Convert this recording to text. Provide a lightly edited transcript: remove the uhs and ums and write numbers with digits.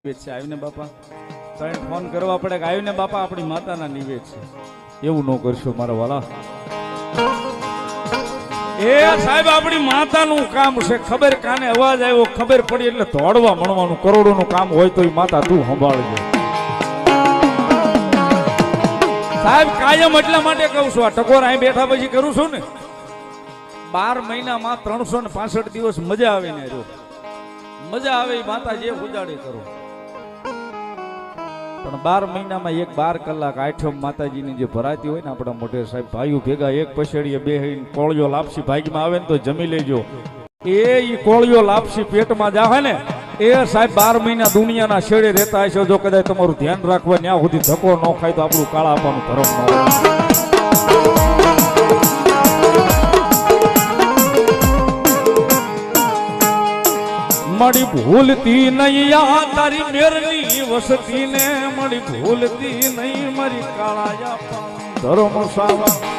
છે આવીને બાપા તને ફોન કરવા પડે કે આવીને બાપા આપણી માતાના નિવેદ છે એવું ન કરશો મારા વાલા એ સાહેબ આપણી માતાનું કામ છે ખબર કાને અવાજ આવ્યો ખબર પડી એટલે દોડવા મળવાનું કરોડોનું કામ હોય તો એ માતા તું સંભાળજો સાહેબ કાયમ એટલા માટે કહું છું આ ટકોર અહીં બેઠા પછી કરું છું ને 12 મહિનામાં 365 દિવસ મજા આવે ને જો મજા આવે એ માતા જે ઉજાડે કરો પણ 12 મહિનામાં 12 કલાક આઠમ માતાજીની જે ભરાતી હોય ને આપણા મોઢે સાહેબ ભાઈઓ ભેગા એક પછેડીએ બેહીને કોળિયો લાપસી ભાગમાં આવે ને તો જમી લેજો એ કોળિયો લાપસી પેટમાં જાહે ને એ સાહેબ 12 મહિના દુનિયાના છેડે રહેતા હશે જો કદાચ તમારું ધ્યાન રાખવા ત્યાં સુધી ધક્કો ન ખાય તો આપણું કાળા આપવાનું ધર્મ ન હોય મળી ભૂલતી નહીં આ તારી મેરની વસતી ને મળી ભૂલતી નહીં મારી કાળા ધર્મ સાવા